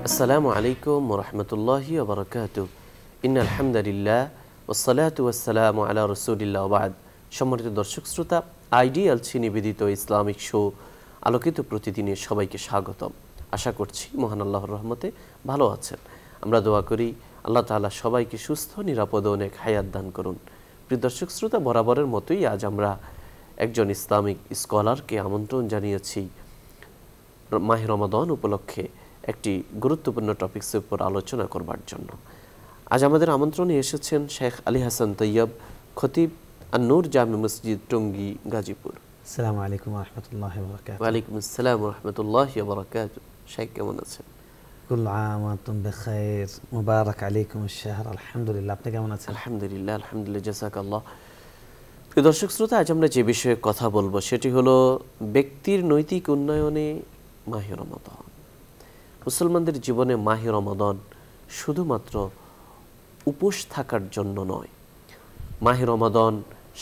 আসসালামু আলাইকুম ওয়া রাহমাতুল্লাহি ওয়া বারাকাতুহু। ইন্নাল হামদালিল্লাহ ওয়াসসালাতু ওয়াসসালামু আলা রাসূলিল্লাহ ওয়া বা'দ। সম্মানিত দর্শক শ্রোতা, আইডিয়ালসি নিবেদিত ইসলামিক শো আলোকিত প্রতিদিনের সবাইকে স্বাগতম। আশা করছি মহান আল্লাহর রহমতে ভালো আছেন। আমরা দোয়া করি আল্লাহ তাআলা সবাইকে সুস্থ, নিরাপদ ও অনেক হায়াত দান করুন। প্রিয় দর্শক শ্রোতা, বরাবরের মতোই আজ আমরা একজন ইসলামিক স্কলারকে আমন্ত্রণ জানিয়েছি মাহে রমাদান উপলক্ষে একটি গুরুত্বপূর্ণ টপিকসের উপর আলোচনা করবার জন্য। আজ আমাদের আমন্ত্রণে এসেছেন শেখ আলী হাসান তৈয়ব, খতিব আন-নূর জামে মসজিদ, টঙ্গী, গাজীপুর। আসসালামু আলাইকুম ওয়া রাহমাতুল্লাহি ওয়া বারাকাতুহু। ওয়া আলাইকুম আসসালাম ওয়া রাহমাতুল্লাহি ওয়া বারাকাতুহু। শেখ কেমন আছেন? কুল্লু আম ওয়া আনতুম বিখাইর, মুবারাক আলাইকুম আশ-শাহর। আলহামদুলিল্লাহ, আপনি কেমন আছেন? আলহামদুলিল্লাহ, আলহামদুলিল্লাহ, জাযাকাল্লাহ। প্রিয় দর্শক শ্রোতা, আজ আমরা যে বিষয়ে কথা বলবো সেটি হলো ব্যক্তির নৈতিক উন্নয়নে মাহে রমাদান। মুসলমানদের জীবনে মাহে রমাদান শুধুমাত্র উপোস থাকার জন্য নয়, মাহে রমাদান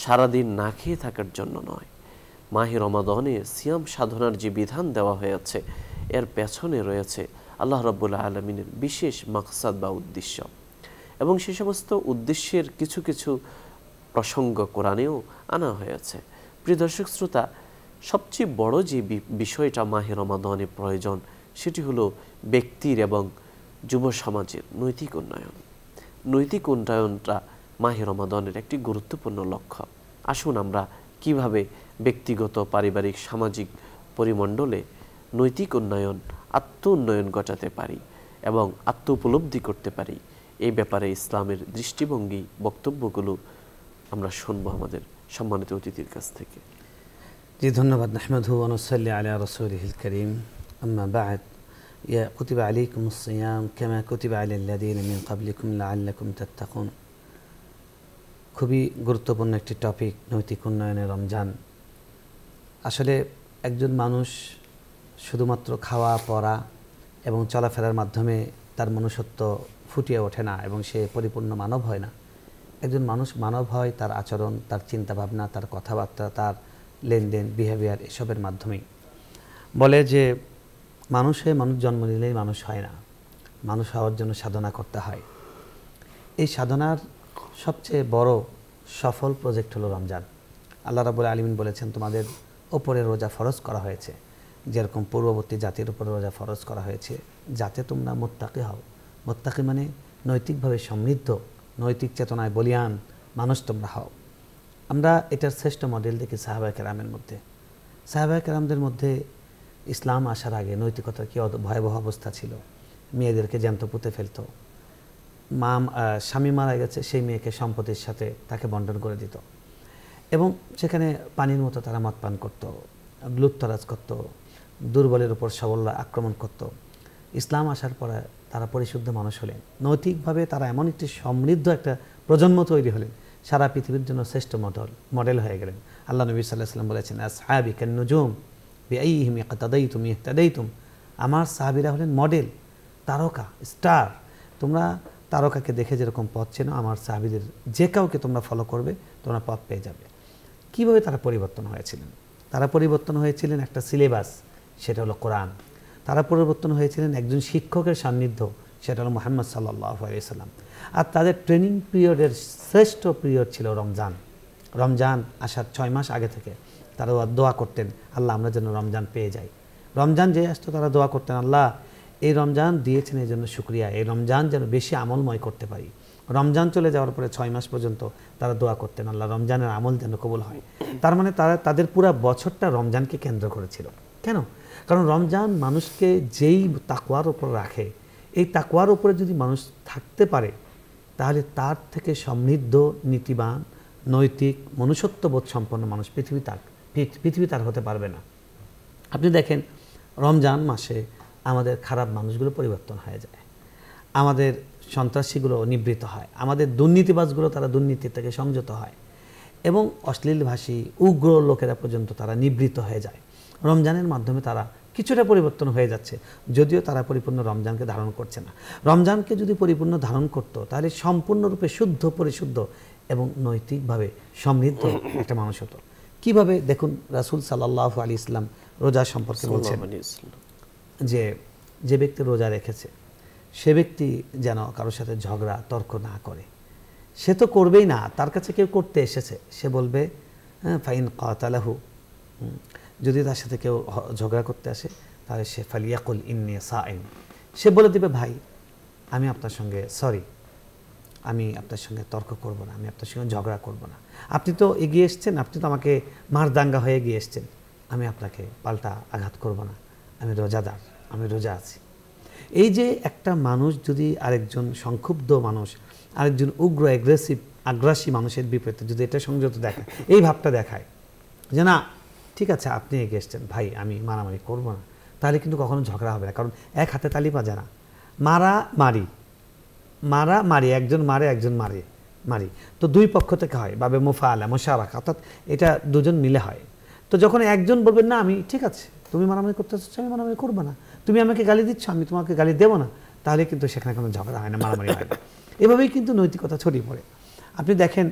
সারাদিন না খেয়ে থাকার জন্য নয়। মাহে রমাদানে সিয়াম সাধনার যে বিধান দেওয়া হয়েছে এর পেছনে রয়েছে আল্লাহ রাব্বুল আলামিনের বিশেষ মাকসাদ বা উদ্দেশ্য, এবং সে সমস্ত উদ্দেশ্যের কিছু কিছু প্রসঙ্গ কোরআনেও আনা হয়েছে। প্রিয় দর্শক শ্রোতা, সবচেয়ে বড় যে বিষয়টা মাহে রমাদানে প্রয়োজন সেটি হলো ব্যক্তির এবং যুব সমাজের নৈতিক উন্নয়ন। নৈতিক উন্নয়নটা মাহে রমাদানের একটি গুরুত্বপূর্ণ লক্ষ্য। আসুন আমরা কিভাবে ব্যক্তিগত, পারিবারিক, সামাজিক পরিমণ্ডলে নৈতিক উন্নয়ন, আত্ম উন্নয়ন ঘটাতে পারি এবং আত্ম উপলব্ধি করতে পারি, এই ব্যাপারে ইসলামের দৃষ্টিভঙ্গি, বক্তব্যগুলো আমরা শুনবো আমাদের সম্মানিত অতিথির কাছ থেকে। জি, ধন্যবাদ। নাহমাদুহু ওয়া নুসাল্লি আলা রাসূলিহিল কারীম, আম্মা বা'দ। ইয়া কুতিবা আলাইকুমুস সিয়াম কামা কুতিবা আলাল লাযীনা মিন ক্বাবলিকুম লাআল্লাকুম তাত্তাকুন। খুবই গুরুত্বপূর্ণ একটি টপিক, নৈতিক উন্নয়নের রমজান। আসলে একজন মানুষ শুধুমাত্র খাওয়া, পড়া এবং চলাফেরার মাধ্যমে তার মনুষ্যত্ব ফুটিয়ে ওঠে না এবং সে পরিপূর্ণ মানব হয় না। একজন মানুষ মানব হয় তার আচরণ, তার চিন্তাভাবনা, তার কথাবার্তা, তার লেনদেন, বিহেভিয়ার, এসবের মাধ্যমেই। বলে যে মানুষ জন্ম নিলেই মানুষ হয় না, মানুষ হওয়ার জন্য সাধনা করতে হয়। এই সাধনার সবচেয়ে বড় সফল প্রজেক্ট হলো রমজান। আল্লাহ রাব্বুল আলামিন বলেছেন, তোমাদের ওপরে রোজা ফরজ করা হয়েছে, যেরকম পূর্ববর্তী জাতির উপরে রোজা ফরজ করা হয়েছে, যাতে তোমরা মুত্তাকি হও। মুত্তাকি মানে নৈতিকভাবে সমৃদ্ধ, নৈতিক চেতনায় বলিয়ান মানুষ তোমরা হও। আমরা এটার শ্রেষ্ঠ মডেল দেখি সাহাবায়ে কেরামের মধ্যে। সাহাবায়ে কেরামদের মধ্যে ইসলাম আসার আগে নৈতিকতার কি ভয়াবহ অবস্থা ছিল। মেয়েদেরকে জ্যান্ত পুঁতে ফেলতো, স্বামী মারা গেছে সেই মেয়েকে সম্পত্তির সাথে তাকে বন্টন করে দিত, এবং সেখানে পানির মতো তারা মদ পান করতো, লুটতরাজ করতো, দুর্বলের উপর সবলরা আক্রমণ করত। ইসলাম আসার পরে তারা পরিশুদ্ধ মানুষ হলেন, নৈতিকভাবে তারা এমন একটি সমৃদ্ধ একটা প্রজন্ম তৈরি হলেন, সারা পৃথিবীর জন্য শ্রেষ্ঠ মডেল হয়ে গেলেন। আল্লাহ নবী সাল্লাল্লাহু আলাইহি ওয়াসাল্লাম বলেছেন, আসহাবি কান-নুজুম বিআইহিম ইক্তাদাইতুম ইহতাদাইতুম। আমার সাহাবীরা হলেন মডেল, তারকা, স্টার। তোমরা তারকাকে দেখে যেরকম পথ চেনো, আমার সাহাবীদের যে কাউকে তোমরা ফলো করবে তোমরা পথ পেয়ে যাবে। কিভাবে তারা পরিবর্তন হয়েছিলেন? তারা পরিবর্তন হয়েছিলেন একটা সিলেবাস, সেটা হলো কোরআন। তারা পরিবর্তন হয়েছিলেন একজন শিক্ষকের সান্নিধ্য, সেটা হলো মুহাম্মদ সাল্লাল্লাহু আলাইহি ওয়াসাল্লাম। আর তাদের ট্রেনিং পিরিয়ডের শ্রেষ্ঠ পিরিয়ড ছিল রমজান। রমজান আসার 6 মাস আগে থেকে তারা দোয়া করতেন, আল্লাহ আমরা যেন রমজান পেয়ে যাই। রমজান যে আসতো তারা দোয়া করতেন, আল্লাহ এই রমজান দিয়েছেন এই জন্য শুকরিয়া, এই রমজান যেন বেশি আমলময় করতে পারি। রমজান চলে যাওয়ার পরে 6 মাস পর্যন্ত তারা দোয়া করতেন, আল্লাহ রমজানের আমল যেন কবুল হয়। তার মানে তারা তাদের পুরো বছরটা রমজানকে কেন্দ্র করেছিল। কেন? কারণ রমজান মানুষকে যেই তাকওয়ার উপর রাখে, এই তাকওয়ার উপরে যদি মানুষ থাকতে পারে তাহলে তার থেকে সমৃদ্ধ, নীতিবান, নৈতিক, মনুষ্যত্ববোধ সম্পন্ন মানুষ পৃথিবী তার হতে পারবে না। আপনি দেখেন রমজান মাসে আমাদের খারাপ মানুষগুলো পরিবর্তন হয়ে যায়, আমাদের সন্ত্রাসীগুলো নিবৃত্ত হয়, আমাদের দুর্নীতিবাজগুলো তারা দুর্নীতি থেকে সংযত হয়, এবং অশ্লীলভাষী উগ্র লোকেরা পর্যন্ত তারা নিবৃত্ত হয়ে যায়। রমজানের মাধ্যমে তারা কিছুটা পরিবর্তন হয়ে যাচ্ছে, যদিও তারা পরিপূর্ণ রমজানকে ধারণ করছে না। রমজানকে যদি পরিপূর্ণ ধারণ করত তাহলে সম্পূর্ণরূপে শুদ্ধ, পরিশুদ্ধ এবং নৈতিকভাবে সমৃদ্ধ একটা মানুষ হতো। কিভাবে? দেখুন, রাসূল সাল্লাল্লাহু আলাইহি ওয়াসাল্লাম রোজা সম্পর্কে বলছেন যে যে ব্যক্তি রোজা রেখেছে সে ব্যক্তি যেন কারোর সাথে ঝগড়া তর্ক না করে। সে তো করবেই না, তার কাছে কেউ করতে এসেছে, সে বলবে ফাইন কাতালাহু, যদি তার সাথে কেউ ঝগড়া করতে আসে তাহলে সে ফালিয়াকুল ইন্নী সাইম, সে বলে দিবে ভাই আমি আপনার সঙ্গে সরি, আমি আপনার সঙ্গে তর্ক করব না, আমি আপনার সঙ্গে ঝগড়া করব না, আপনি তো এগিয়ে এসছেন, আপনি তো আমাকে মারদাঙ্গা হয়ে এগিয়ে এসছেন, আমি আপনাকে পাল্টা আঘাত করব না, আমি রোজাদার, আমি রোজা আছি। এই যে একটা মানুষ যদি আরেকজন সংক্ষুব্ধ মানুষ, আরেকজন উগ্র আগ্রাসী মানুষের বিপরীতে যদি এটা সংযত দেখায়, এই ভাবটা দেখায় যে না ঠিক আছে আপনি এগিয়ে এসছেন ভাই, আমি মারামারি করব না, তাহলে কিন্তু কখনো ঝগড়া হবে না। কারণ এক হাতে তালি বাজে না, মারি, একজন মারে একজন মারি, তো দুই পক্ষ থেকে হয়, বাবে মুফাআলা মুশারাকা, অর্থাৎ এটা দুজন মিলে হয়। তো যখন একজন বলবেন না আমি ঠিক আছে, তুমি মারামারি করতে চাচ্ছ, আমি মারামারি করবো না, তুমি আমাকে গালি দিচ্ছ, আমি তোমাকে গালি দেবো না, তাহলে কিন্তু সেখানে কোনো ঝগড়া হয় না, মারামারি হয় না। এভাবেই কিন্তু নৈতিকতা ছড়িয়ে পড়ে। আপনি দেখেন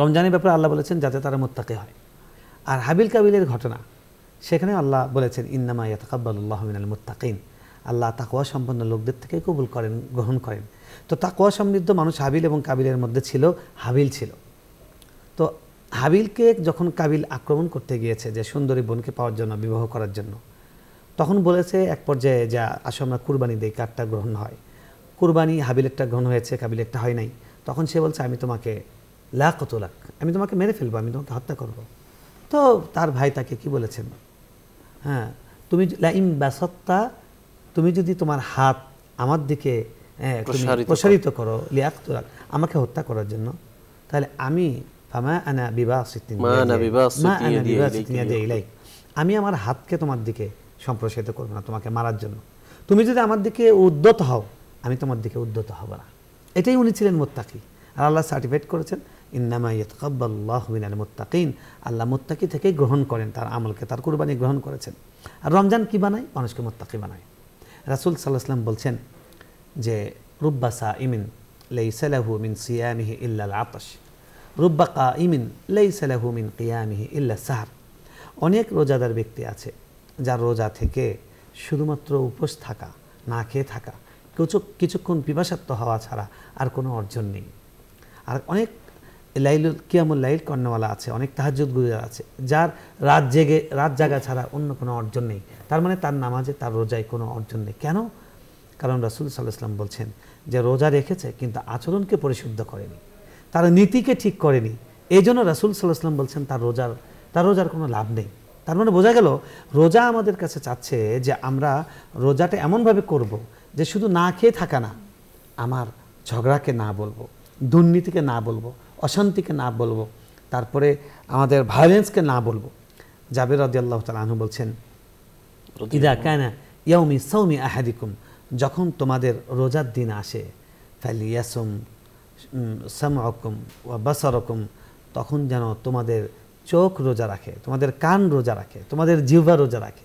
রমজানের ব্যাপারে আল্লাহ বলেছেন যাতে তারা মুত্তাকি হয়। আর হাবিল কাবিলের ঘটনা, সেখানে আল্লাহ বলেছেন ইন্নামা ইয়াতাকাব্বালুল্লাহু মিনাল মুত্তাকিন, আল্লাহ তাকওয়া সম্পন্ন লোকদের থেকে কবুল করেন, গ্রহণ করেন। তো তাকওয়া সমৃদ্ধ মানুষ হাবিল এবং কাবিলের মধ্যে ছিল, হাবিল ছিল। তো হাবিলকে যখন কাবিল আক্রমণ করতে গিয়েছে যে সুন্দরী বোনকে পাওয়ার জন্য, বিবাহ করার জন্য, তখন বলেছে এক পর্যায়ে যা আসো আমরা কুরবানি দেই, কারটা গ্রহণ হয়। কুরবানি হাবিলেরটা গ্রহণ হয়েছে, কাবিলেরটা হয় নাই। তখন সে বলছে আমি তোমাকে লাকতুলাক, আমি তোমাকে মেরে ফেলবো, আমি তোমাকে হত্যা করব। তো তার ভাই তাকে কি বলেছেন, হ্যাঁ তুমি লাইম বাসাত্তা, তুমি যদি তোমার হাত আমার দিকে প্রসারিত করো লিয়াকতুলাক, আমাকে হত্যা করার জন্য, তাহলে আমি ফামা আনা বিবাসিতিন ইলাইক, আমি আমার হাতকে তোমার দিকে সম্প্রসারিত করব না তোমাকে মারার জন্য। তুমি যদি আমার দিকে উদ্যত হও, আমি তোমার দিকে উদ্যত হব না। এটাই উনি ছিলেন মুত্তাকি। আর আল্লাহ সার্টিফাইড করেছেন ইন্নামা ইয়াতাকাব্বালুল্লাহু মিনাল মুত্তাকিন, আল্লাহ মুত্তাকি থেকেই গ্রহণ করেন তার আমলকে, তার কুরবানি গ্রহণ করেছেন। আর রমজান কি বানায়, মানুষকে মুত্তাকি বানায়। রাসূল সাল্লাল্লাহু আলাইহি ওয়াসাল্লাম বলছেন যে রুব্বা সাইমিন লাইসা লাহু মিন সিয়ামিহি ইল্লা আল-আতাশ, রুব্বা কাইমিন লাইসা লাহু মিন কিয়ামিহি ইল্লা সাহর, অনেক রোজাদার ব্যক্তি আছে যার রোজা থেকে শুধুমাত্র উপোস থাকা, না খেয়ে থাকা, কিছুক্ষণ পিপাসার্ত হওয়া ছাড়া আর কোনো অর্জন নেই। আর অনেক কিয়ামুল লাইল কর্ণওয়ালা আছে, অনেক তাহাজ্জুদ গুজার আছে যার রাত জাগা ছাড়া অন্য কোনো অর্জন নেই। তার মানে তার নামাজে, তার রোজায় কোনো অর্জন নেই। কেন? কারণ রাসূল সাল্লাল্লাহু আলাইহি ওয়াসাল্লাম বলছেন যে রোজা রেখেছে কিন্তু আচরণকে পরিশুদ্ধ করেনি, তার নীতিকে ঠিক করেনি। এই জন্য রাসূল সাল্লাল্লাহু আলাইহি ওয়াসাল্লাম বলছেন তার রোজার কোনো লাভ নেই। তার মানে বোঝা গেল রোজা আমাদের কাছে চাচ্ছে যে আমরা রোজাটা এমনভাবে করব যে শুধু না খেয়ে থাকা না, আমার ঝগড়াকে না বলবো, দুর্নীতিকে না বলবো, অশান্তিকে না বলবো, তারপরে আমাদের ভায়োলেন্সকে না বলবো। জাবের রাদিয়াল্লাহু তাআলা আনহু বলছেন ইদা কানা ইয়াউমি সাওমি আহাদিকুম, যখন তোমাদের রোজার দিন আসে, ফালিয়াসুম সামআকুম ওয়া বাসারাকুম, তখন যেন তোমাদের চোখ রোজা রাখে, তোমাদের কান রোজা রাখে, তোমাদের জিহ্বা রোজা রাখে।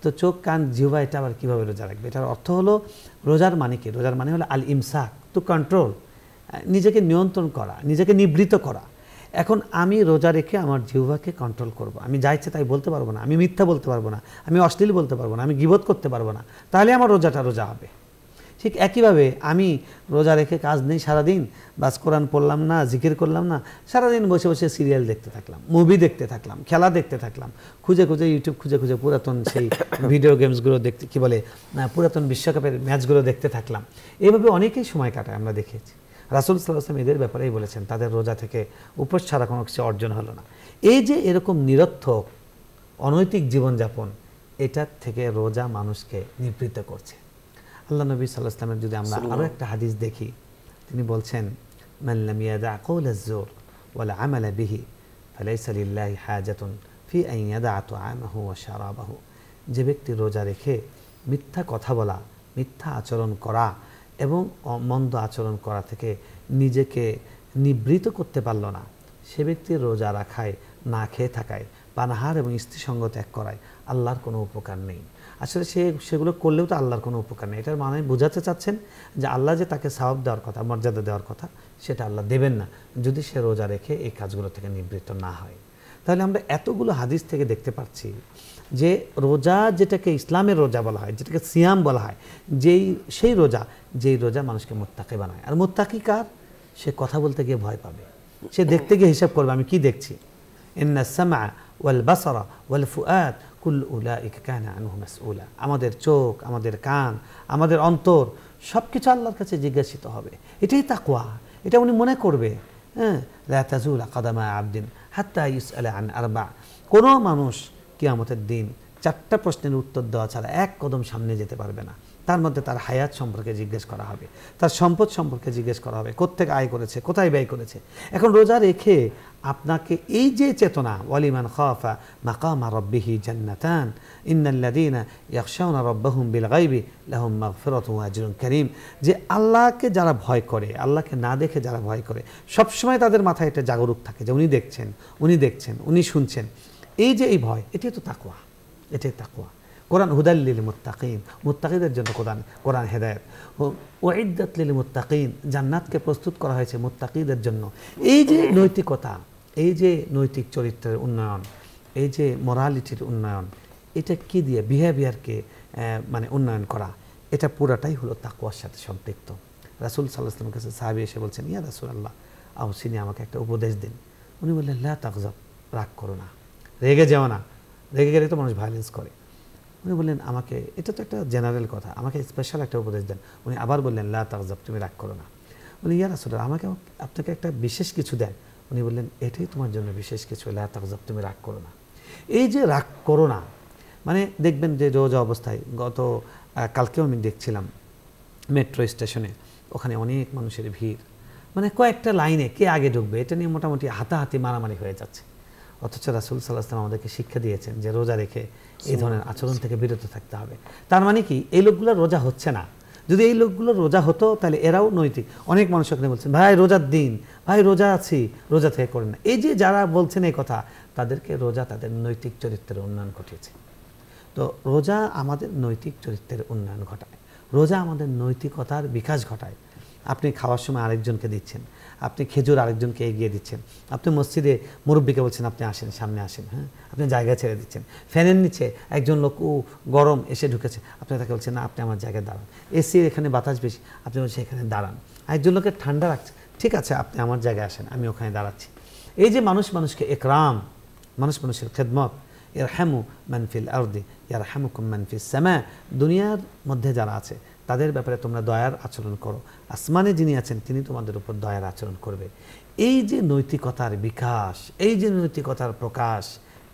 তো চোখ, কান, জিহ্বা এটা আবার কীভাবে রোজা রাখবে? এটার অর্থ হলো রোজার মানে কি? রোজার মানে হলো আল ইমসাক, টু কন্ট্রোল, নিজেকে নিয়ন্ত্রণ করা, নিজেকে নিবৃত করা। এখন আমি রোজা রেখে আমার জিহ্বাকে কন্ট্রোল করব, আমি যা ইচ্ছে তাই বলতে পারবো না, আমি মিথ্যা বলতে পারবো না, আমি অশ্লীল বলতে পারবো না, আমি গীবত করতে পারবো না, তাহলে আমার রোজাটা রোজা হবে। ঠিক একইভাবে আমি রোজা রেখে কাজ নেই সারাদিন, বাস কোরআন পড়লাম না, জিকির করলাম না, সারাদিন বসে বসে সিরিয়াল দেখতে থাকলাম, মুভি দেখতে থাকলাম, খেলা দেখতে থাকলাম, খুঁজে ইউটিউব খুঁজে পুরাতন সেই ভিডিও গেমসগুলো দেখতে, কি বলে পুরাতন বিশ্বকাপের ম্যাচগুলো দেখতে থাকলাম। এইভাবে অনেকেই সময় কাটায়, আমরা দেখেছি। রাসূল সাল্লাল্লাহু আলাইহি ওয়াসাল্লাম এদের ব্যাপারেই বলেছেন তাদের রোজা থেকে উপোস ছাড়া কোনো কিছু অর্জন হলো না। এই যে এরকম নিরর্থক অনৈতিক জীবনযাপন, এটার থেকে রোজা মানুষকে নিবৃত্ত করছে। আল্লাহ নবী সাল্লাল্লাহু আলাইহি ওয়াসাল্লামের যদি আমরা আরও একটা হাদিস দেখি, তিনি বলছেন মান লাম ইয়াদা কাওলাজ জুর ওয়াল আমালা বিহি ফালাইসা লিল্লাহি হাজাতুন ফি আন ইয়াদা তুআমাহু ওয়া শারাবাহু, যে ব্যক্তি রোজা রেখে মিথ্যা কথা বলা, মিথ্যা আচরণ করা এবং মন্দ আচরণ করা থেকে নিজেকে নিবৃত করতে পারল না, সে ব্যক্তির রোজা রাখায়, না খেয়ে থাকায়, পানাহার এবং স্ত্রী সঙ্গ ত্যাগ করায় আল্লাহর কোনো উপকার নেই। আসলে সেগুলো করলেও তো আল্লাহর কোনো উপকার নেই। এটার মানে বোঝাতে চাচ্ছেন যে আল্লাহ যে তাকে সওয়াব দেওয়ার কথা, মর্যাদা দেওয়ার কথা, সেটা আল্লাহ দেবেন না যদি সে রোজা রেখে এই কাজগুলো থেকে নিবৃত্ত না হয়। তাহলে আমরা এতগুলো হাদিস থেকে দেখতে পাচ্ছি যে রোজা যেটাকে ইসলামের রোজা বলা হয়, যেটাকে সিয়াম বলা হয়, সেই রোজা মানুষকে মুত্তাকি বানায়। আর মুত্তাকি কার? সে কথা বলতে গিয়ে ভয় পাবে, সে দেখতে গিয়ে হিসাব করবে আমি কি দেখছি। ইন্না সামআ ওয়াল বাসারা ওয়াল ফুআদ কুল্লু উলাইকা কানা আনহু মাসউলা। আমাদের চোখ, আমাদের কান, আমাদের অন্তর সবকিছু আল্লাহর কাছে জিজ্ঞাসিত হবে। এটাই তাকওয়া, এটা উনি মনে করবে। হ্যাঁ, লা তাজুলা কাদামা আবদিন হাত্তা ইউসআলা আন আরবা। কোনো মানুষ কিয়ামতের দিন 4টা প্রশ্নের উত্তর দেওয়া ছাড়া এক কদম সামনে যেতে পারবে না। তার মধ্যে তার হায়াত সম্পর্কে জিজ্ঞেস করা হবে, তার সম্পদ সম্পর্কে জিজ্ঞেস করা হবে, কোত্থেকে আয় করেছে, কোথায় ব্যয় করেছে। এখন রোজা রেখে আপনাকে এই যে চেতনা, ওয়ালিমান খাফা মাকামা রাব্বিহি জান্নাতান ইন্নাল্লাযীনা ইয়াখশাউনা রাব্বাহুম বিল গায়বি লাহুম মাগফিরাতুন ওয়া আজরুন কারীম, যে আল্লাহকে যারা ভয় করে, আল্লাহকে না দেখে যারা ভয় করে, সবসময় তাদের মাথায় এটা জাগরুক থাকে যে উনি দেখছেন, উনি শুনছেন। এই যে এই ভয়, এটাই তো তাকওয়া, এটাই তাকওয়া। কোরআন হুদাল লিল মুত্তাকিন, মুত্তাকিদের জন্য কোরআন হেদায়েত। ওয়াইদ্দাত লিল মুত্তাকিন, জান্নাতকে প্রস্তুত করা হয়েছে মুত্তাকিদের জন্য। এই যে নৈতিকতা, এই যে নৈতিক চরিত্রের উন্নয়ন, এই যে মোরালিটির উন্নয়ন, এটা কি দিয়ে বিহেভিয়ারকে মানে উন্নয়ন করা, এটা পুরাটাই হলো তাকওয়ার সাথে সম্পৃক্ত। রাসূল সাল্লাল্লাহু আলাইহি ওয়াসাল্লামের কাছে সাহাবী এসে বলছেন, ইয়া রাসূলুল্লাহ আউসিনি, আমাকে একটা উপদেশ দিন। উনি বললেন, লা তাগজাব, রাগ করো না, রেগে যাও না, রেগে গেলে তো মানুষ ভায়োলেন্স করে। উনি বললেন, আমাকে, এটা তো একটা জেনারেল কথা, আমাকে স্পেশাল একটা উপদেশ দেন। উনি আবার বললেন, লা তাগজাব, তুমি রাগ করো না। উনি, ইয়া রাসূলুল্লাহ আপনাকে একটা বিশেষ কিছু দেন। উনি বললেন, এটাই তোমার জন্য বিশেষ কিছু, লা তাগজাব, তুমি রাগ করো না। এই যে রাগ করো না, মানে দেখবেন যে রোজা অবস্থায়, কালকেও আমি দেখছিলাম মেট্রো স্টেশনে, ওখানে অনেক মানুষের ভিড়, মানে কয়েকটা লাইনে কে আগে ঢুকবে এটা নিয়ে মোটামুটি হাতাহাতি মারামারি হয়ে যাচ্ছে। অথচ রাসূল সাল্লাল্লাহু আলাইহি ওয়াসাল্লাম আমাদেরকে শিক্ষা দিয়েছেন যে রোজা রেখে এই ধরনের আচরণ থেকে বিরত থাকতে হবে। তার মানে কি, এই লোকগুলো রোজা হচ্ছে না। যদি এই লোকগুলো রোজা হতো তাহলে এরাও নৈতিক। অনেক মানুষ ওখানে বলছেন, ভাই রোজার দিন, ভাই রোজা আছি, রোজা থেকে করেন না। এই যে যারা বলছেন এই কথা, তাদেরকে রোজা তাদের নৈতিক চরিত্রের উন্নয়ন ঘটিয়েছে। তো রোজা আমাদের নৈতিক চরিত্রের উন্নয়ন ঘটায়, রোজা আমাদের নৈতিকতার বিকাশ ঘটায়। আপনি খাওয়ার সময় আরেকজনকে দিচ্ছেন, আপনি খেজুর আরেকজনকে এগিয়ে দিচ্ছেন, আপনি মসজিদে মুরব্বীকে বলছেন আপনি আসেন, সামনে আসেন, হ্যাঁ, আপনি জায়গা ছেড়ে দিচ্ছেন। ফ্যানের নিচে একজন লোক গরম এসে ঢুকেছে, আপনি তাকে বলছেন না, আপনি আমার জায়গায় দাঁড়ান। এসির এখানে বাতাস বেশি, আপনি বলছেন এখানে দাঁড়ান। একজন লোকের ঠান্ডা রাখছে, ঠিক আছে আপনি আমার জায়গায় আসেন, আমি ওখানে দাঁড়াচ্ছি। এই যে মানুষকে একরাম, মানুষের খেদমত, ইরহামু মান ফিল আরদি ইয়ারহামুকুম মান ফিস সামা, দুনিয়ার মধ্যে যারা আছে তাদের ব্যাপারে তোমরা দয়ার আচরণ করো, আসমানে যিনি আছেন তিনি তোমাদের উপর দয়ার আচরণ করবে। এই যে নৈতিকতার বিকাশ, এই যে নৈতিকতার প্রকাশ,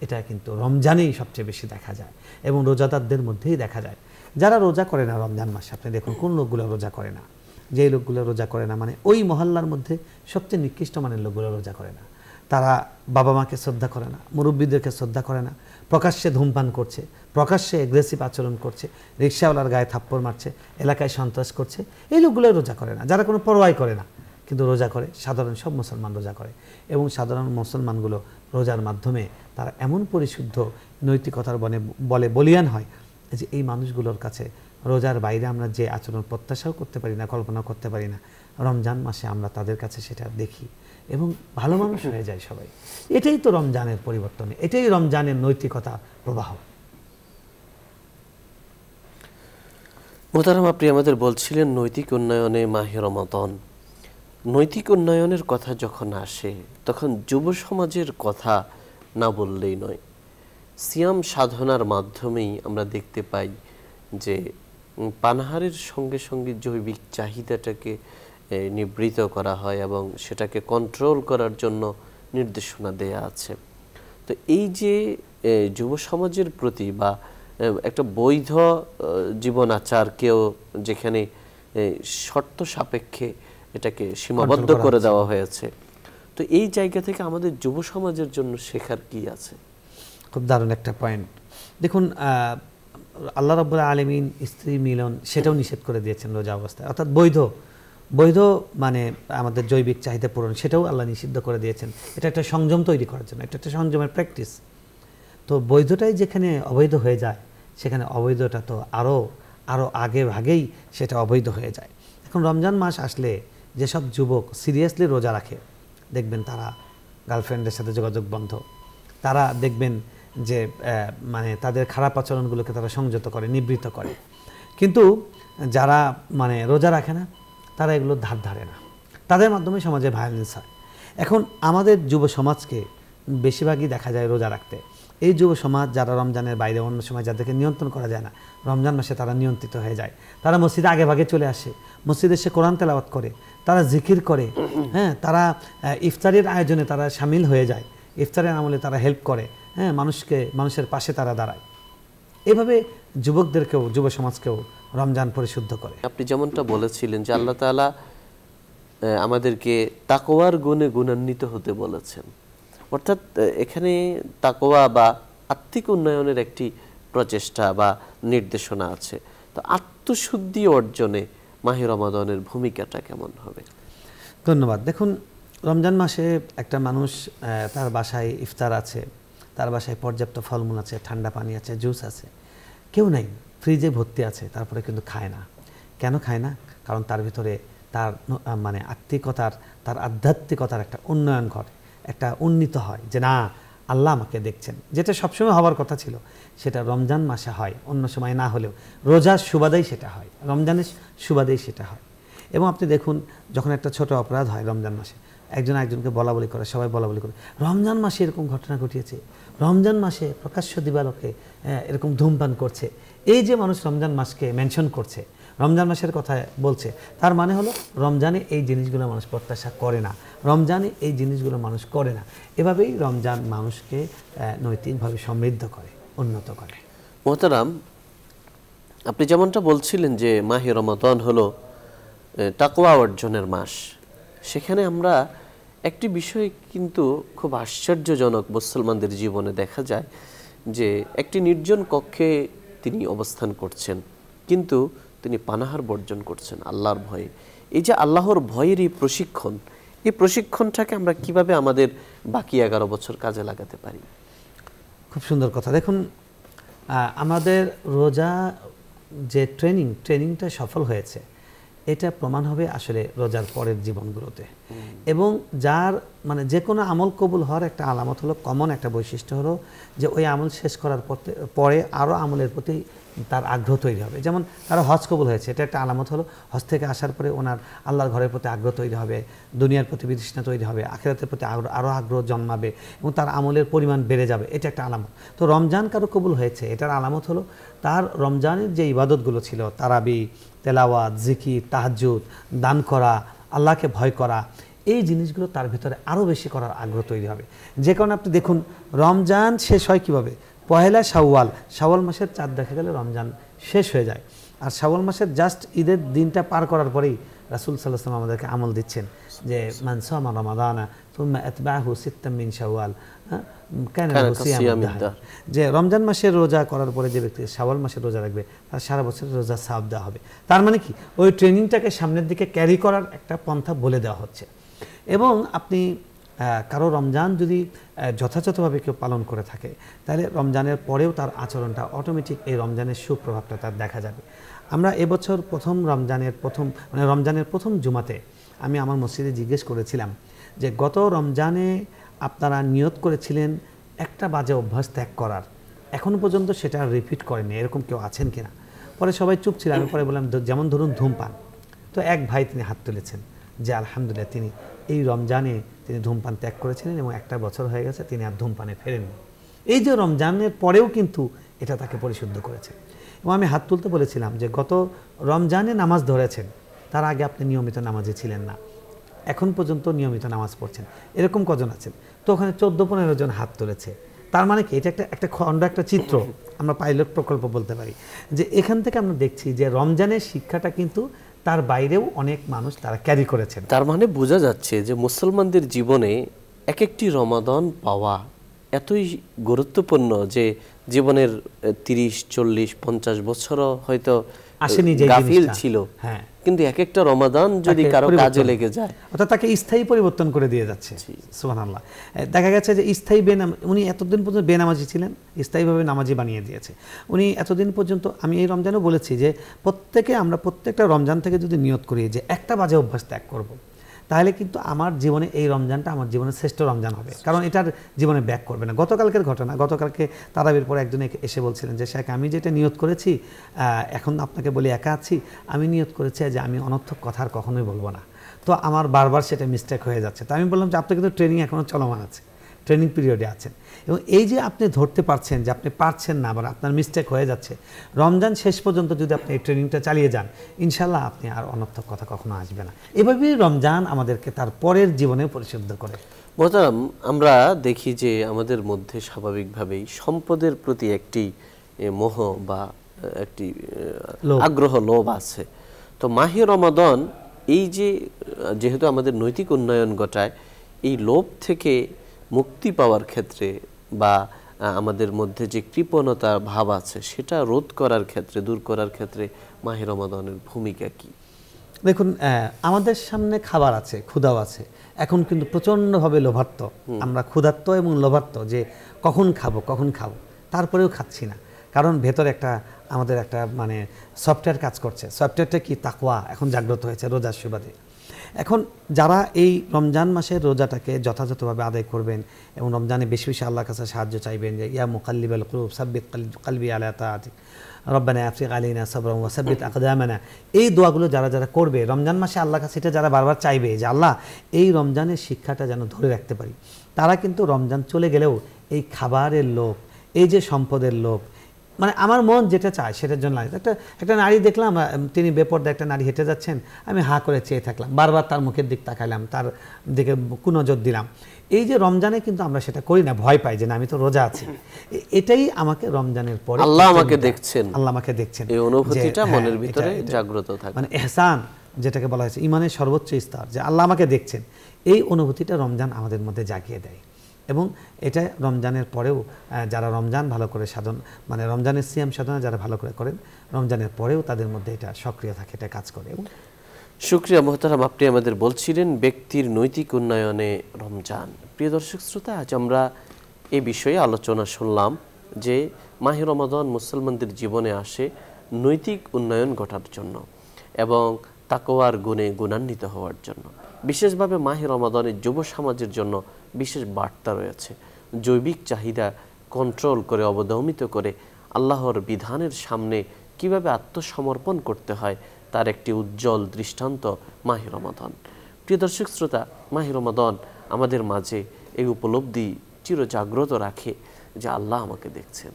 এটা কিন্তু রমজানেই সবচেয়ে বেশি দেখা যায় এবং রোজাদারদের মধ্যেই দেখা যায়। যারা রোজা করে না রমজান মাসে, আপনি দেখুন কোন লোকগুলো রোজা করে না। যেই লোকগুলো রোজা করে না, মানে ওই মহল্লার মধ্যে সবচেয়ে নিকৃষ্ট মানের লোকগুলো রোজা করে না। তারা বাবা মাকে শ্রদ্ধা করে না, মুরব্বীদেরকে শ্রদ্ধা করে না, প্রকাশ্যে ধূমপান করছে, প্রকাশ্যে এগ্রেসিভ আচরণ করছে, রিক্সাওয়ালার গায়ে থাপ্পড় মারছে, এলাকায় সন্ত্রাস করছে। এই লোকগুলো রোজা করে না, যারা কোনো পরোয়াই করে না, কিন্তু রোজা করে। সাধারণ সব মুসলমান রোজা করে এবং সাধারণ মুসলমানগুলো রোজার মাধ্যমে তারা এমন পরিশুদ্ধ নৈতিকতার বলে বলিয়ান হয় যে এই মানুষগুলোর কাছে রোজার বাইরে আমরা যে আচরণ প্রত্যাশাও করতে পারি না, কল্পনা করতে পারি না, রমজান মাসে আমরা তাদের কাছে সেটা দেখি এবং ভালো মানুষ হয়ে যায় সবাই। এটাই তো রমজানের পরিবর্তন, এটাই রমজানের নৈতিকতা প্রবাহ। মোহতারাম, আপনি আমাদের বলছিলেন নৈতিক উন্নয়নে মাহে রমাদান। নৈতিক উন্নয়নের কথা যখন আসে তখন যুব সমাজের কথা না বললেই নয়। সিয়াম সাধনার মাধ্যমেই আমরা দেখতে পাই যে পানাহারের সঙ্গে সঙ্গে জৈবিক চাহিদাটাকে নিবৃত করা হয় এবং সেটাকে কন্ট্রোল করার জন্য নির্দেশনা দেয়া আছে। তো এই যে যুব সমাজের প্রতি বা একটা বৈধ জীবন আচারকেও যেখানে শর্ত সাপেক্ষে এটাকে সীমাবদ্ধ করে দেওয়া হয়েছে, তো এই জায়গা থেকে আমাদের যুব সমাজের জন্য শেখার কি আছে? খুব দারুণ একটা পয়েন্ট। দেখুন, আল্লাহ রাব্বুল আলামিন স্ত্রী মিলন সেটাও নিষেধ করে দিয়েছেন রোজা অবস্থায়, অর্থাৎ বৈধ মানে আমাদের জৈবিক চাহিদা পূরণ, সেটাও আল্লাহ নিষিদ্ধ করে দিয়েছেন। এটা একটা সংযম তৈরি করার জন্য, এটা একটা সংযমের প্র্যাকটিস। তো বৈধটাই যেখানে অবৈধ হয়ে যায়, সেখানে অবৈধটা তো আরও আগে ভাগেই সেটা অবৈধ হয়ে যায়। এখন রমজান মাস আসলে যেসব যুবক সিরিয়াসলি রোজা রাখে, দেখবেন তারা গার্লফ্রেন্ডের সাথে যোগাযোগ বন্ধ, তারা দেখবেন যে মানে তাদের খারাপ আচরণগুলোকে তারা সংযত করে, নিবৃত্ত করে। কিন্তু যারা মানে রোজা রাখে না, তারা এগুলো ধার ধারে না, তাদের মাধ্যমে সমাজে ভায়োলেন্স হয়। এখন আমাদের যুব সমাজকে বেশিরভাগই দেখা যায় রোজা রাখতে। এই যুব সমাজ যারা রমজানের বাইরে অন্য সময় যাদেরকে নিয়ন্ত্রণ করা যায় না, রমজান মাসে তারা নিয়ন্ত্রিত হয়ে যায়। তারা মসজিদে আগে ভাগে চলে আসে, মসজিদে এসে কোরআন তেলাওয়াত করে, তারা জিকির করে, হ্যাঁ, তারা ইফতারের আয়োজনে তারা সামিল হয়ে যায়, ইফতারের আমলে তারা হেল্প করে, হ্যাঁ, মানুষের পাশে তারা দাঁড়ায়। এভাবে যুবকদেরকেও, যুব সমাজকেও রমজান পরিশুদ্ধ করে। আপনি যেমনটা বলেছিলেন যে আল্লাহ তাআলা আমাদেরকে তাকওয়ার গুণে গুণান্বিত হতে বলেছেন, অর্থাৎ এখানে তাকওয়া বা আত্মিক উন্নয়নের একটি প্রচেষ্টা বা নির্দেশনা আছে। তো আত্মশুদ্ধি অর্জনে মাহে রমাদানের ভূমিকাটা কেমন হবে? ধন্যবাদ। দেখুন, রমজান মাসে একটা মানুষ তার বাসায় ইফতার আছে, তার বাসায় পর্যাপ্ত ফলমূল আছে, ঠান্ডা পানি আছে, জুস আছে, কেউ নাই, ফ্রিজে ভর্তি আছে, তারপরে কিন্তু খায় না। কেন খায় না? কারণ তার ভিতরে তার মানে আত্মিকতার, তার আধ্যাত্মিকতার একটা উন্নয়ন ঘটে, একটা উন্নীত হয় যে না, আল্লাহ আমাকে দেখছেন। যেটা সবসময় হওয়ার কথা ছিল সেটা রমজান মাসে হয়, অন্য সময় না হলেও রোজার সুবাদেই সেটা হয়, রমজানের সুবাদেই সেটা হয়। এবং আপনি দেখুন, যখন একটা ছোট অপরাধ হয় রমজান মাসে, একজন একজনকে বলাবলি করে, সবাই বলাবলি করে, রমজান মাসে এরকম ঘটনা ঘটিয়েছে, রমজান মাসে প্রকাশ্য দিবালোকে এরকম ধূমপান করছে। এই যে মানুষ রমজান মাসকে মেনশন করছে, রমজান মাসের কথা বলছে, তার মানে হলো রমজানে এই জিনিসগুলো মানুষ প্রত্যাশা করে না, রমজানে এই জিনিসগুলো মানুষ করে না। এভাবেই রমজান মানুষকে নৈতিকভাবে সমৃদ্ধ করে, উন্নত করে। মোহতারাম, আপনি যেমনটা বলছিলেন যে মাহে রমাদান হলো তাকওয়া অর্জনের মাস, সেখানে আমরা একটি বিষয় কিন্তু খুব আশ্চর্যজনক মুসলমানদের জীবনে দেখা যায় যে একটি নির্জন কক্ষে তিনি অবস্থান করছেন, কিন্তু তিনি পানাহার বর্জন করছেন আল্লাহর ভয়ে। এই যে আল্লাহর ভয়ের এই প্রশিক্ষণটাকে আমরা কিভাবে আমাদের বাকি 11 বছর কাজে লাগাতে পারি? খুব সুন্দর কথা। দেখুন, আমাদের রোজা যে ট্রেনিংটা সফল হয়েছে, এটা প্রমাণ হবে আসলে রোজার পরের জীবনগুলোতে। এবং যার মানে যে কোনো আমল কবুল হওয়ার একটা আলামত হলো, কমন একটা বৈশিষ্ট্য হলো যে ওই আমল শেষ করার পরে আরও আমলের প্রতি তার আগ্রহ তৈরি হবে। যেমন তারা হজ কবুল হয়েছে, এটা একটা আলামত হলো হজ থেকে আসার পরে ওনার আল্লাহর ঘরের প্রতি আগ্রহ তৈরি হবে, দুনিয়ার প্রতি বিতৃষ্ণা তৈরি হবে, আখিরাতের প্রতি আরও আগ্রহ জন্মাবে এবং তার আমলের পরিমাণ বেড়ে যাবে, এটা একটা আলামত। তো রমজান কারো কবুল হয়েছে, এটার আলামত হলো তার রমজানের যে ইবাদতগুলো ছিল, তারাবি, তেলাওয়াত, জিকির, তাহাজ্জুদ, দান করা, আল্লাহকে ভয় করা, এই জিনিসগুলো তার ভিতরে আরও বেশি করার আগ্রহ তৈরি হবে। যে কারণে আপনি দেখুন, রমজান শেষ হয় কীভাবে? পহেলা শাওয়াল মাসের চাঁদ দেখা গেলে রমজান শেষ হয়ে যায়। আর শাওয়াল মাসের জাস্ট ঈদের দিনটা পার করার পরেই রাসূল সাল্লাল্লাহু আলাইহি ওয়াসাল্লাম আমাদেরকে আমল দিচ্ছেন যে মান সামা রমাদানা সুম্মা আতবাহু সিত্তাম মিন শাওয়াল কানা লাহু সিয়ামুদ দাহর, যে রমজান মাসের রোজা করার পরে যে ব্যক্তি শাওয়াল মাসের রোজা রাখবে তার সারা বছরের রোজা সওয়াব দেওয়া হবে। তার মানে কি, ওই ট্রেনিংটাকে সামনের দিকে ক্যারি করার একটা পন্থা বলে দেওয়া হচ্ছে। এবং আপনি কারো রমজান যদি যথাযথভাবে কেউ পালন করে থাকে, তাহলে রমজানের পরেও তার আচরণটা অটোমেটিক এই রমজানের সুপ্রভাবটা তার দেখা যাবে। আমরা এবছর রমজানের প্রথম জুমাতে আমি আমার মসজিদে জিজ্ঞেস করেছিলাম যে গত রমজানে আপনারা নিয়ত করেছিলেন একটা বাজে অভ্যাস ত্যাগ করার, এখনও পর্যন্ত সেটা রিপিট করেনি, এরকম কেউ আছেন কিনা? পরে সবাই চুপ ছিল। আমি পরে বললাম যেমন ধরুন ধূমপান। তো এক ভাই তিনি হাত তুলেছেন যে আলহামদুলিল্লাহ তিনি এই রমজানে তিনি ধূমপান ত্যাগ করেছিলেন এবং একটা বছর হয়ে গেছে তিনি আর ধূমপানে ফেরেননি। এই যে রমজানের পরেও কিন্তু এটা তাকে পরিশুদ্ধ করেছে। এবং আমি হাত তুলতে বলেছিলাম যে গত রমজানে নামাজ ধরেছেন, তার আগে আপনি নিয়মিত নামাজে ছিলেন না, এখন পর্যন্ত নিয়মিত নামাজ পড়ছেন, এরকম কজন আছেন? তো ওখানে 14-15 জন হাত তুলেছে। তার মানে কি, এটা একটা খণ্ড, একটা চিত্র, আমরা পাইলট প্রকল্প বলতে পারি। যে এখান থেকে আমরা দেখছি যে রমজানের শিক্ষাটা কিন্তু তার বাইরেও অনেক মানুষ তারা ক্যারি করেছেন। তার মানে বোঝা যাচ্ছে যে মুসলমানদের জীবনে এক একটি রমাদান পাওয়া এতই গুরুত্বপূর্ণ যে জীবনের 30-40-50 বছরও হয়তো আসেনি যে গাফিল ছিল, হ্যাঁ, কিন্তু এক একটা রমাদান যদি কারো কাজে লেগে যায়, অর্থাৎ তাকে স্থায়ী পরিবর্তন করে দিয়ে যাচ্ছে। সুবহানাল্লাহ। দেখা গেছে যে স্থায়ী উনি এতদিন পর্যন্ত বেনামাজি ছিলেন, স্থায়ীভাবে নামাজি বানিয়ে দিয়েছে। উনি এতদিন পর্যন্ত, আমি এই রমজানেও বলেছি যে আমরা প্রত্যেকটা রমজান থেকে যদি নিয়ত করি যে একটা বাজে অভ্যাস ত্যাগ করব, তাহলে কিন্তু আমার জীবনে এই রমজানটা আমার জীবনের শ্রেষ্ঠ রমজান হবে, কারণ এটার জীবনে ব্যাক করবে না। গতকালকের ঘটনা, গতকালকে তারাবির পরে একজন এসে বলছিলেন যে শেখ, আমি যেটা নিয়ত করেছি, এখন আপনাকে বলি একা আছি, আমি নিয়ত করেছি যে আমি অনর্থক কথা আর কখনোই বলবো না, তো আমার বারবার সেটা মিস্টেক হয়ে যাচ্ছে। তো আমি বললাম যে আপনার কিন্তু ট্রেনিং এখনও চলমান আছে, ট্রেনিং পিরিয়ডে আছেন, এবং এই যে আপনি ধরতে পারছেন যে আপনি পারছেন না, আবার আপনার মিস্টেক হয়ে যাচ্ছে, রমজান শেষ পর্যন্ত যদি আপনি এই ট্রেনিংটা চালিয়ে যান, ইনশাল্লাহ আপনি আর অনর্থক কথা কখনো আসবে না। এভাবেই রমজান আমাদেরকে তার পরের জীবনে পরিশুদ্ধ করে। মোহতারাম, আমরা দেখি যে আমাদের মধ্যে স্বাভাবিকভাবেই সম্পদের প্রতি একটি মোহ বা একটি আগ্রহ, লোভ আছে। তো মাহে রমাদান এই যে যেহেতু আমাদের নৈতিক উন্নয়ন ঘটায়, এই লোভ থেকে মুক্তি পাওয়ার ক্ষেত্রে বা আমাদের মধ্যে যে কৃপণতা ভাব আছে সেটা রোধ করার ক্ষেত্রে, দূর করার ক্ষেত্রে মাহে রমাদানের ভূমিকা কি? দেখুন, আমাদের সামনে খাবার আছে, ক্ষুধাও আছে, এখন কিন্তু প্রচণ্ডভাবে লোভার্ত, আমরা ক্ষুধার্ত এবং লোভার্ত যে কখন খাবো কখন খাবো, তারপরেও খাচ্ছি না, কারণ ভেতরে আমাদের একটা মানে সফটওয়্যার কাজ করছে। সফটওয়্যারটা কি? তাকওয়া এখন জাগ্রত হয়েছে রোজার সুবাদে। এখন যারা এই রমজান মাসের রোজাটাকে যথাযথভাবে আদায় করবেন এবং রমজানে বেশি বেশি আল্লাহর কাছে সাহায্য চাইবেন, যে ইয়া মুকাল্লিবাল কুলুব সাব্বিত কলবি আলা তাআতিক রব্বানা আফরিগ আলাইনা সাবরান ওয়া সাব্বিত আকদামানা, এই দোয়াগুলো যারা যারা করবে রমজান মাসে আল্লাহর কাছে, এটা যারা বারবার চাইবে যে আল্লাহ এই রমজানের শিক্ষাটা যেন ধরে রাখতে পারি, তারা কিন্তু রমজান চলে গেলেও এই খাবারের লোভ, এই যে সম্পদের লোভ, মানে আমার মন যেটা চায় সেটার জন্য লাগে। একটা নারী দেখলাম, তিনি বেপর্দা একটা নারী হেঁটে যাচ্ছেন, আমি হাঁ করে চেয়ে থাকলাম, বারবার তার মুখের দিক তাকাইলাম, তার দিকে কুনজর দিলাম। এই যে রমজানে কিন্তু আমরা সেটা করি না, ভয় পাই যে না আমি তো রোজা আছি। এটাই আমাকে রমজানের পরে আল্লাহ আমাকে দেখছেন, আল্লাহ আমাকে দেখছেন, এই অনুভূতিটা মনের ভিতরে জাগ্রত থাকে, মানে ইহসান যেটাকে বলা হয়েছে, ইমানের সর্বোচ্চ স্তর, যে আল্লাহ আমাকে দেখছেন, এই অনুভূতিটা রমজান আমাদের মধ্যে জাগিয়ে দেয়। এবং এটা রমজানের পরেও যারা রমজান ভালো করে সাধন, মানে রমজানের সিয়াম সাধনা যারা ভালো করে করেন, রমজানের পরেও তাদের মধ্যে এটা সক্রিয় থাকে, এটা কাজ করে। এবং শুকরিয়া মোহতারাম, আপনি আমাদের বলছিলেন ব্যক্তির নৈতিক উন্নয়নে রমজান। প্রিয় দর্শক শ্রোতা, আজ আমরা এ বিষয়ে আলোচনা শুনলাম যে মাহে রমাদান মুসলমানদের জীবনে আসে নৈতিক উন্নয়ন ঘটার জন্য এবং তাকওয়ার গুণে গুণান্বিত হওয়ার জন্য। বিশেষভাবে মাহে রমাদানের যুব সমাজের জন্য বিশেষ বার্তা রয়েছে। জৈবিক চাহিদা কন্ট্রোল করে, অবদমিত করে আল্লাহর বিধানের সামনে কিভাবে আত্মসমর্পণ করতে হয় তার একটি উজ্জ্বল দৃষ্টান্ত মাহে রমাদান। প্রিয় দর্শক শ্রোতা, মাহে রমাদান আমাদের মাঝে এই উপলব্ধি চিরজাগ্রত রাখে যে আল্লাহ আমাকে দেখছেন,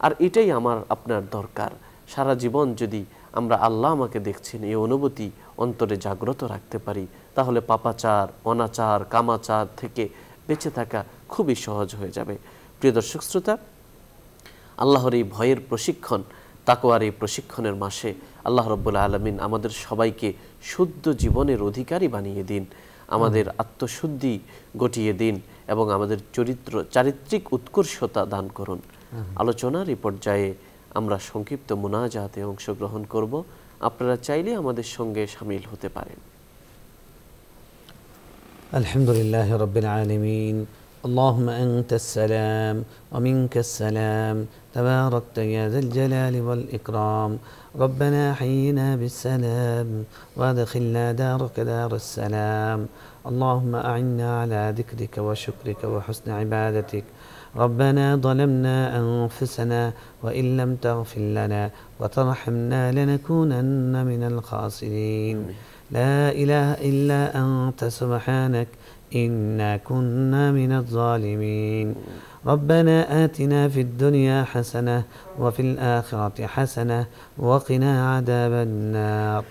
আর এটাই আমার আপনার দরকার। সারা জীবন যদি আমরা আল্লাহ আমাকে দেখছেন এই অনুভূতি অন্তরে জাগ্রত রাখতে পারি, তাহলে পাপাচার, অনাচার, কামাচার থেকে বেঁচে থাকা খুবই সহজ হয়ে যাবে। প্রিয় দর্শক শ্রোতা, আল্লাহর এই ভয়ের প্রশিক্ষণ, তাকওয়ার এই প্রশিক্ষণের মাসে আল্লাহ রাব্বুল আলামিন আমাদের সবাইকে শুদ্ধ জীবনের অধিকারী বানিয়ে দিন, আমাদের আত্মশুদ্ধি ঘটিয়ে দিন এবং আমাদের চারিত্রিক উৎকর্ষতা দান করুন। আলোচনার এই পর্যায়ে আমরা সংক্ষিপ্ত মুনাজাতে অংশগ্রহণ করব। আপনারা চাইলে আমাদের সঙ্গে শামিল হতে পারেন। আলহামদুলিল্লাহ রাব্বিল আলামিন, اللهم أنت السلام ومنك السلام تباركت يا ذا الجلال والإكرام ربنا حينا بالسلام وادخلنا دارك دار السلام اللهم أعنا على ذكرك وشكرك وحسن عبادتك ربنا ظلمنا أنفسنا وإن لم تغفر لنا وترحمنا لنكونن من الخاسرين لا إله إلا أنت سبحانك إنا كنا من الظالمين ربنا آتنا في الدنيا حسنة وفي الآخرة حسنة وقنا عذاب النار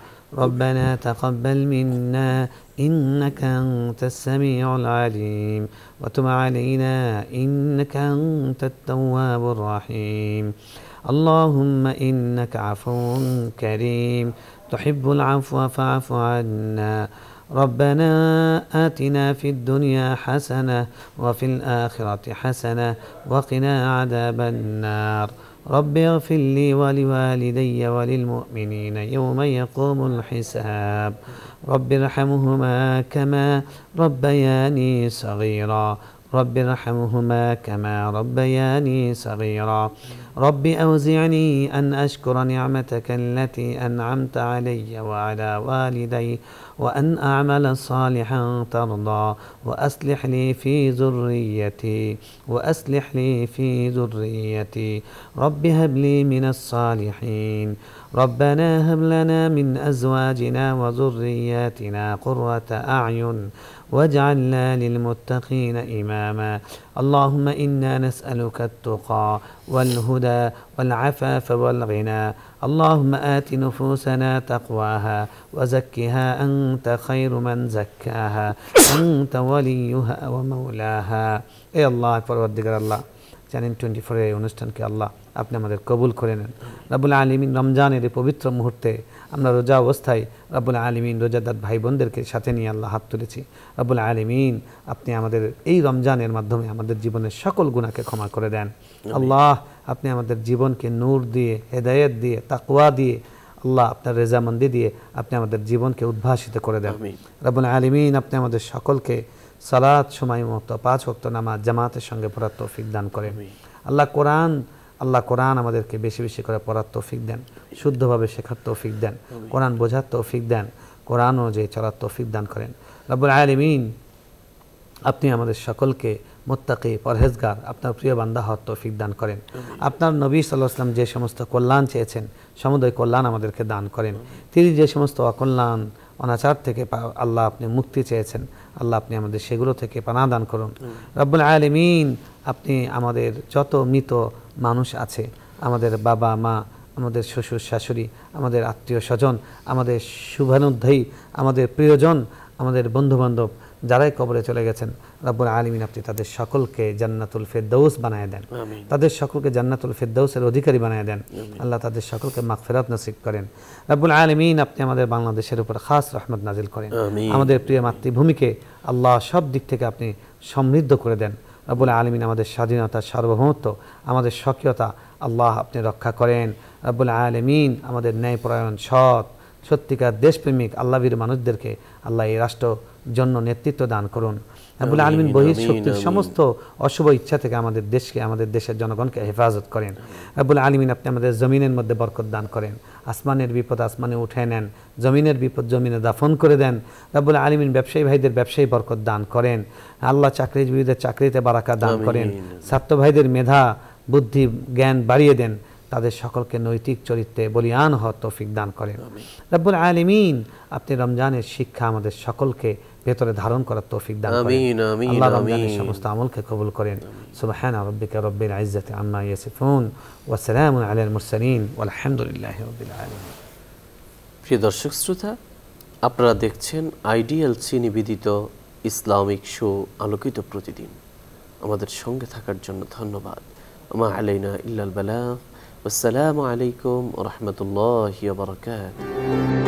ربنا تقبل منا إنك أنت السميع العليم وتب علينا إنك أنت التواب الرحيم اللهم إنك عفو كريم تحب العفو فاعف عنا ربنا آتنا في الدنيا حسنة وفي الآخرة حسنة وقنا عذاب النار رب اغفر لي ولوالدي وللمؤمنين يوم يقوم الحساب رب ارحمهما كما ربياني صغيرا رب ارحمهما كما ربياني صغيرا رب أوزعني أن أشكر نعمتك التي أنعمت علي وعلى والدي وأن أعمل صالحا ترضى وأصلح لي في ذريتي رب هب لي من الصالحين ربنا هب لنا من أزواجنا وذرياتنا قرة أعين واجعلنا للمتقين إماما اللهم إنا نسألك التقى والهدى والعفاف والغنى اللهم آت نفوسنا تقواها وزكها أنت خير من زكاها أنت وليها ومولاها এ আল্লাহ পরওয়ারদিগার আল্লাহ জানেন 24 এর অনুষ্ঠানকে আল্লাহ আপনি আমাদের কবুল করে নেন রব্বুল আলামিন রমজানের এই পবিত্র মুহূর্তে আমরা রোজা অবস্থায় রব্বুল আলামিন রোজাদার ভাই বোনদেরকে সাথে নিয়ে আল্লাহ হাত তুলেছি রব্বুল আলামিন আপনি আমাদের এই রমজানের মাধ্যমে আমাদের জীবনের সকল গুনাহকে ক্ষমা করে দেন আল্লাহ আপনি আমাদের জীবনকে নূর দিয়ে হেদায়েত দিয়ে তাকওয়া দিয়ে আল্লাহ আপনার রেজামন্দি দিয়ে আপনি আমাদের জীবনকে উদ্ভাসিত করে দেন রব্বুল আলামিন আপনি আমাদের সকলকে সালাত সময় মতো 5 ওয়াক্ত নামাজ জামাতের সঙ্গে পড়ার তৌফিক দান করেন আল্লাহ কোরআন আমাদেরকে বেশি বেশি করে পড়ার তৌফিক দেন শুদ্ধভাবে শেখার তৌফিক দেন কোরআন বোঝার তৌফিক দেন কোরআন অনুযায়ী চলার তৌফিক দান করেন রব্বুল আলামিন আপনি আমাদের সকলকে মুত্তাকি পরহেজগার আপনার প্রিয় বান্দা হওয়ার তৌফিক দান করেন আপনার নবী সাল্লাল্লাহু আলাইহি ওয়াসাল্লাম যে সমস্ত কল্যাণ চেয়েছেন সমুদয় কল্যাণ আমাদেরকে দান করেন তিনি যে সমস্ত অকল্যাণ অনাচার থেকে আল্লাহ আপনি মুক্তি চেয়েছেন আল্লাহ আপনি আমাদের সেগুলো থেকে পানাহ দান করুন রব্বুল আলামিন আপনি আমাদের যত মৃত মানুষ আছে আমাদের বাবা মা আমাদের শ্বশুর শাশুড়ি আমাদের আত্মীয় স্বজন আমাদের শুভানুধ্যায়ী আমাদের প্রিয়জন আমাদের বন্ধুবান্ধব যারাই কবরে চলে গেছেন রব্বুল আলামিন আপনি তাদের সকলকে জান্নাতুল ফেরদাউস বানায় দেন তাদের সকলকে জান্নাতুল ফেরদাউসের অধিকারী বানায় দেন আল্লাহ তাদের সকলকে মাগফিরাত নসিব করেন রব্বুল আলামিন আপনি আমাদের বাংলাদেশের উপর খাস রহমত নাজিল করেন আমাদের প্রিয় মাতৃভূমিকে আল্লাহ সব দিক থেকে আপনি সমৃদ্ধ করে দেন রব্বুল আলামিন আমাদের স্বাধীনতা সার্বভৌমত্ব আমাদের স্বকীয়তা আল্লাহ আপনি রক্ষা করেন রব্বুল আলামিন আমাদের ন্যায়পরায়ণ সৎ সত্যিকার দেশপ্রেমিক আল্লাহবীর মানুষদেরকে আল্লাহ এই রাষ্ট্র জন্য নেতৃত্ব দান করুন রব্বুল আলামিন বহির শক্তির সমস্ত অশুভ ইচ্ছা থেকে আমাদের দেশকে আমাদের দেশের জনগণকে হেফাজত করেন রব্বুল আলামিন আপনি আমাদের জমিনের মধ্যে বরকত দান করেন আসমানের বিপদ আসমানে উঠে নেন জমিনের বিপদ জমিনে দাফন করে দেন রব্বুল আলামিন ব্যবসায়ী ভাইদের ব্যবসায়ী বরকত দান করেন আল্লাহ চাকরিজীবীদের চাকরিতে বারাকা দান করেন ছাত্র ভাইদের মেধা বুদ্ধি জ্ঞান বাড়িয়ে দেন তাদের সকলকে নৈতিক চরিত্রে বলিয়ান হওয়ার তৌফিক দান করেন রব্বুল আলামিন আপনি রমজানের শিক্ষা আমাদের সকলকে ভেতরে ধারণ করার তৌফিক দান করেন আল্লাহ রমজানের সমস্ত আমলকে কবুল করেন সুবহানা রাব্বিকা রব্বিল ইজ্জাতি আম্মা ইয়াসিফুন ওয়া সালামুন আলাল মুরসালিন ওয়ালহামদুলিল্লাহি রাব্বিল আলামিন প্রিয় দর্শক শ্রোতা আপনারা দেখছেন আইডিএলসি নিবেদিত ইসলামিক শো আলোকিত প্রতিদিন আমাদের সঙ্গে থাকার জন্য ধন্যবাদ আমা আলাইনা ইল্লাল বালাগ আসসালামু আলাইকুম ওয়া রাহমাতুল্লাহি ওয়া বারাকাতুহু